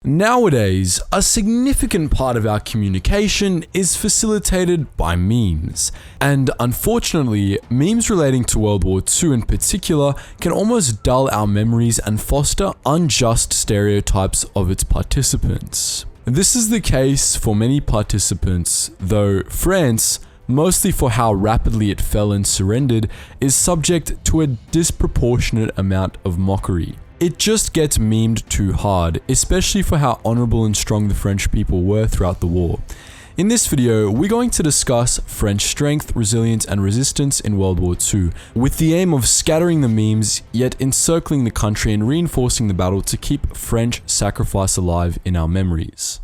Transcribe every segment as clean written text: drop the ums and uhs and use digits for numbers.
Nowadays, a significant part of our communication is facilitated by memes. And unfortunately, memes relating to World War II in particular can almost dull our memories and foster unjust stereotypes of its participants. This is the case for many participants, though France, mostly for how rapidly it fell and surrendered, is subject to a disproportionate amount of mockery. It just gets memed too hard, especially for how honorable and strong the French people were throughout the war. In this video, we're going to discuss French strength, resilience, and resistance in World War II, with the aim of scattering the memes, yet encircling the country and reinforcing the battle to keep French sacrifice alive in our memories.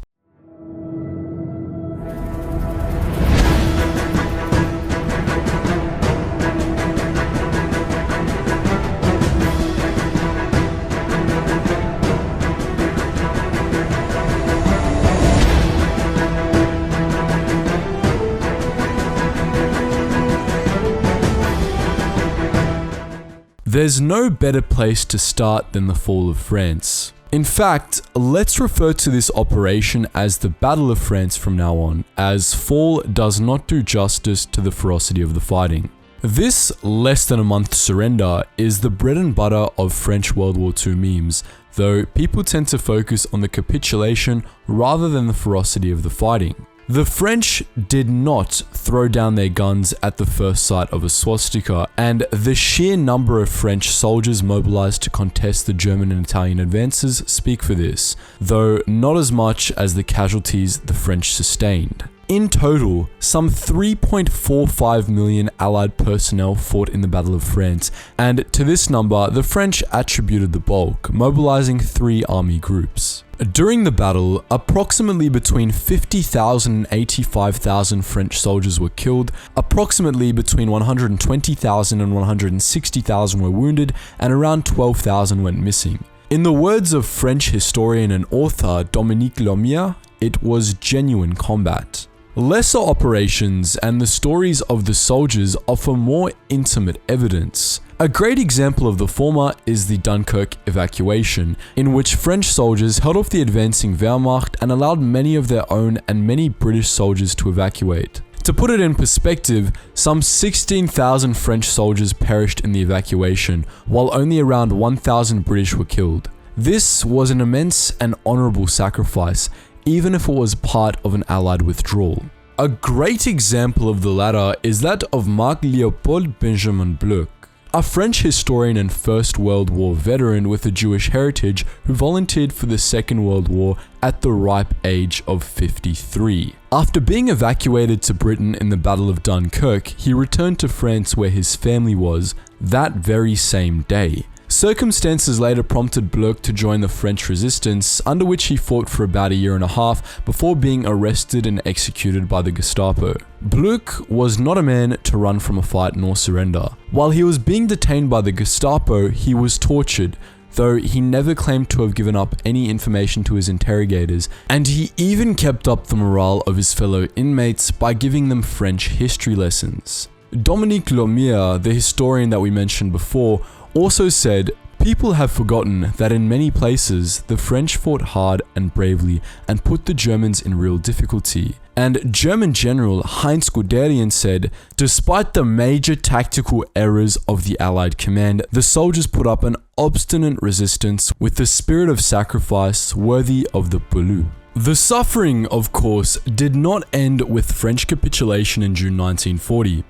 There's no better place to start than the fall of France. In fact, let's refer to this operation as the Battle of France from now on, as fall does not do justice to the ferocity of the fighting. This less than a month surrender is the bread and butter of French World War II memes, though people tend to focus on the capitulation rather than the ferocity of the fighting. The French did not throw down their guns at the first sight of a swastika, and the sheer number of French soldiers mobilized to contest the German and Italian advances speak for this, though not as much as the casualties the French sustained. In total, some 3.45 million Allied personnel fought in the Battle of France, and to this number, the French attributed the bulk, mobilizing 3 army groups. During the battle, approximately between 50,000 and 85,000 French soldiers were killed, approximately between 120,000 and 160,000 were wounded, and around 12,000 went missing. In the words of French historian and author Dominique Lomier, it was genuine combat. Lesser operations and the stories of the soldiers offer more intimate evidence. A great example of the former is the Dunkirk evacuation, in which French soldiers held off the advancing Wehrmacht and allowed many of their own and many British soldiers to evacuate. To put it in perspective, some 16,000 French soldiers perished in the evacuation, while only around 1,000 British were killed. This was an immense and honorable sacrifice, even if it was part of an Allied withdrawal. A great example of the latter is that of Marc Léopold Benjamin Bluch, a French historian and First World War veteran with a Jewish heritage who volunteered for the Second World War at the ripe age of 53. After being evacuated to Britain in the Battle of Dunkirk, he returned to France where his family was that very same day. Circumstances later prompted Bluch to join the French resistance, under which he fought for about a year and a half before being arrested and executed by the Gestapo. Bluch was not a man to run from a fight nor surrender. While he was being detained by the Gestapo, he was tortured, though he never claimed to have given up any information to his interrogators, and he even kept up the morale of his fellow inmates by giving them French history lessons. Dominique Lomier, the historian that we mentioned before, also said, "People have forgotten that in many places, the French fought hard and bravely and put the Germans in real difficulty." And German General Heinz Guderian said, "Despite the major tactical errors of the Allied command, the soldiers put up an obstinate resistance with the spirit of sacrifice worthy of the Bellu." The suffering, of course, did not end with French capitulation in June 1940.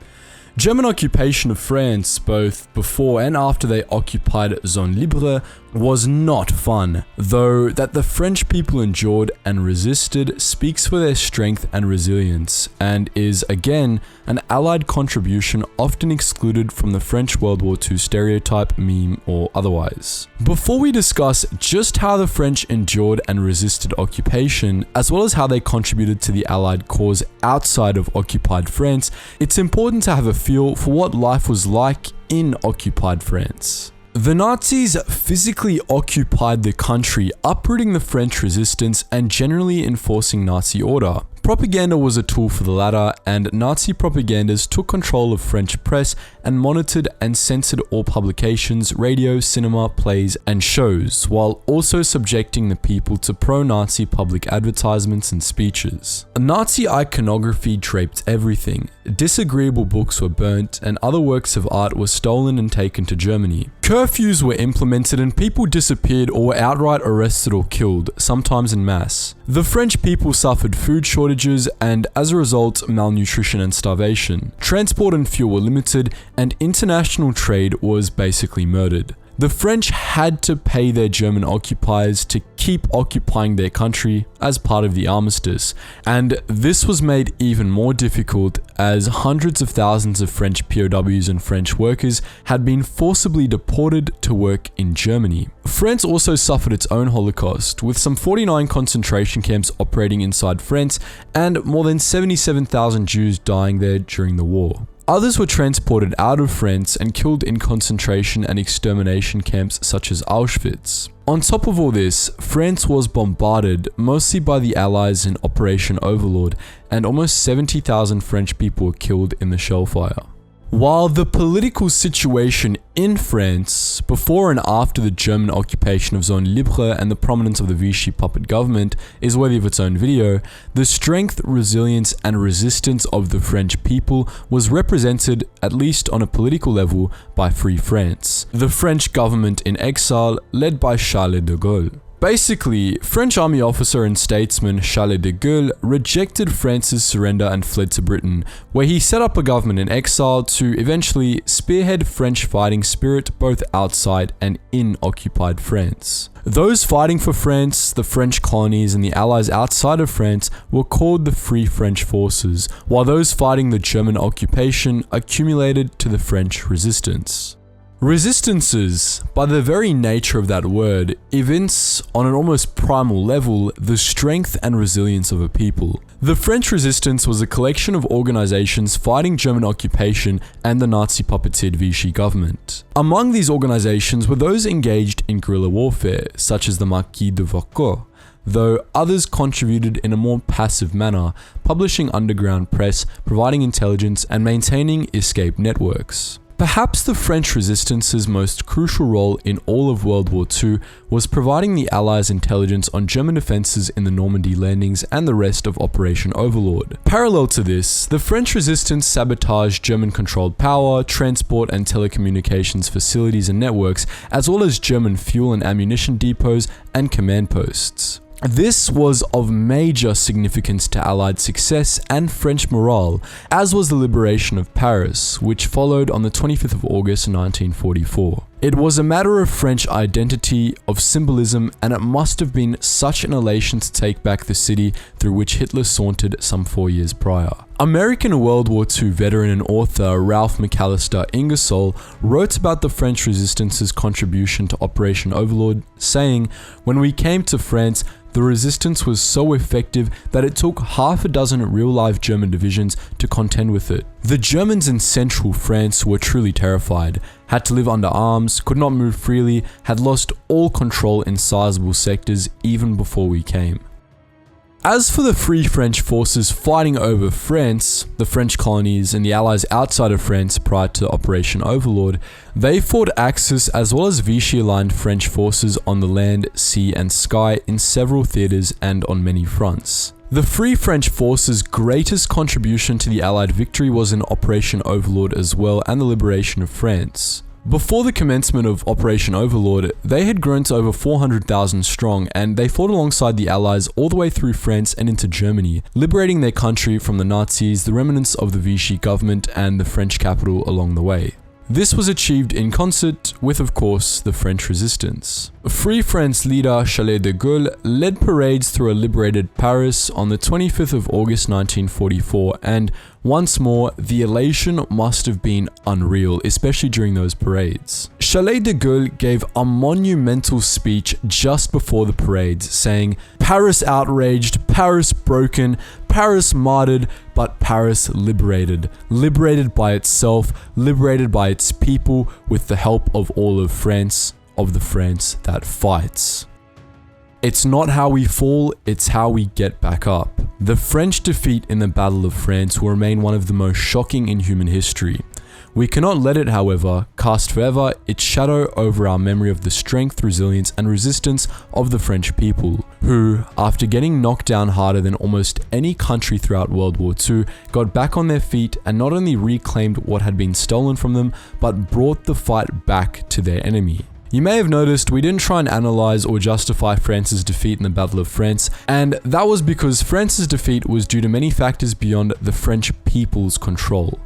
German occupation of France, both before and after they occupied Zone Libre, was not fun, though that the French people endured and resisted speaks for their strength and resilience, and is, again, an Allied contribution often excluded from the French World War II stereotype, meme, or otherwise. Before we discuss just how the French endured and resisted occupation, as well as how they contributed to the Allied cause outside of occupied France, it's important to have a feel for what life was like in occupied France. The Nazis physically occupied the country, uprooting the French resistance and generally enforcing Nazi order. Propaganda was a tool for the latter, and Nazi propagandists took control of French press and monitored and censored all publications, radio, cinema, plays, and shows, while also subjecting the people to pro-Nazi public advertisements and speeches. Nazi iconography draped everything. Disagreeable books were burnt, and other works of art were stolen and taken to Germany. Curfews were implemented and people disappeared or were outright arrested or killed, sometimes in mass. The French people suffered food shortages and, as a result, malnutrition and starvation. Transport and fuel were limited, and international trade was basically murdered. The French had to pay their German occupiers to keep occupying their country as part of the armistice, and this was made even more difficult as hundreds of thousands of French POWs and French workers had been forcibly deported to work in Germany. France also suffered its own Holocaust, with some 49 concentration camps operating inside France and more than 77,000 Jews dying there during the war. Others were transported out of France and killed in concentration and extermination camps such as Auschwitz. On top of all this, France was bombarded, mostly by the Allies in Operation Overlord, and almost 70,000 French people were killed in the shell fire. While the political situation in France, before and after the German occupation of Zone Libre and the prominence of the Vichy puppet government is worthy of its own video, the strength, resilience, and resistance of the French people was represented, at least on a political level, by Free France, the French government in exile led by Charles de Gaulle. Basically, French army officer and statesman Charles de Gaulle rejected France's surrender and fled to Britain, where he set up a government in exile to eventually spearhead French fighting spirit both outside and in occupied France. Those fighting for France, the French colonies, and the allies outside of France were called the Free French Forces, while those fighting the German occupation accumulated to the French resistance. Resistances, by the very nature of that word, evince on an almost primal level the strength and resilience of a people. The French resistance was a collection of organizations fighting German occupation and the Nazi puppeteered Vichy government. Among these organizations were those engaged in guerrilla warfare, such as the Marquis de Vercors, though others contributed in a more passive manner, publishing underground press, providing intelligence, and maintaining escape networks. Perhaps the French resistance's most crucial role in all of World War II was providing the Allies intelligence on German defences in the Normandy landings and the rest of Operation Overlord. Parallel to this, the French resistance sabotaged German-controlled power, transport and telecommunications facilities and networks, as well as German fuel and ammunition depots and command posts. This was of major significance to Allied success and French morale, as was the liberation of Paris, which followed on the 25th of August 1944. It was a matter of French identity, of symbolism, and it must have been such an elation to take back the city through which Hitler sauntered some 4 years prior. American World War II veteran and author Ralph McAllister Ingersoll wrote about the French resistance's contribution to Operation Overlord, saying, "When we came to France, the resistance was so effective that it took half a dozen real-life German divisions to contend with it. The Germans in central France were truly terrified, had to live under arms, could not move freely, had lost all control in sizable sectors even before we came." As for the Free French forces fighting over France, the French colonies, and the Allies outside of France prior to Operation Overlord, they fought Axis as well as Vichy-aligned French forces on the land, sea, and sky in several theatres and on many fronts. The Free French forces' greatest contribution to the Allied victory was in Operation Overlord as well and the liberation of France. Before the commencement of Operation Overlord, they had grown to over 400,000 strong, and they fought alongside the Allies all the way through France and into Germany, liberating their country from the Nazis, the remnants of the Vichy government, and the French capital along the way. This was achieved in concert with, of course, the French resistance. Free France leader Charles de Gaulle led parades through a liberated Paris on the 25th of August 1944, and once more, the elation must have been unreal, especially during those parades. Charles de Gaulle gave a monumental speech just before the parades, saying, "Paris outraged, Paris broken, Paris martyred, but Paris liberated. Liberated by itself, liberated by its people, with the help of all of France, of the France that fights." It's not how we fall, it's how we get back up. The French defeat in the Battle of France will remain one of the most shocking in human history. We cannot let it, however, cast forever its shadow over our memory of the strength, resilience, and resistance of the French people, who, after getting knocked down harder than almost any country throughout World War II, got back on their feet and not only reclaimed what had been stolen from them, but brought the fight back to their enemy. You may have noticed we didn't try and analyze or justify France's defeat in the Battle of France, and that was because France's defeat was due to many factors beyond the French people's control.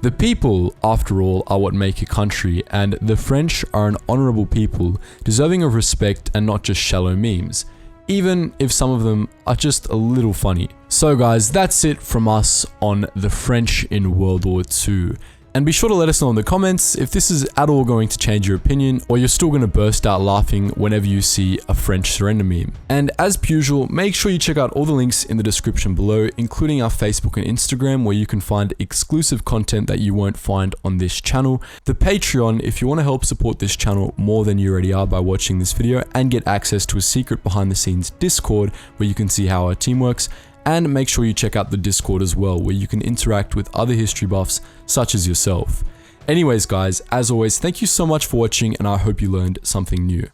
The people, after all, are what make a country, and the French are an honorable people, deserving of respect and not just shallow memes, even if some of them are just a little funny. So guys, that's it from us on the French in World War II. And be sure to let us know in the comments if this is at all going to change your opinion, or you're still going to burst out laughing whenever you see a French surrender meme. And as per usual, make sure you check out all the links in the description below, including our Facebook and Instagram, where you can find exclusive content that you won't find on this channel, the Patreon if you want to help support this channel more than you already are by watching this video, and get access to a secret behind the scenes Discord where you can see how our team works. And make sure you check out the Discord as well, where you can interact with other history buffs such as yourself. Anyways guys, as always, thank you so much for watching, and I hope you learned something new.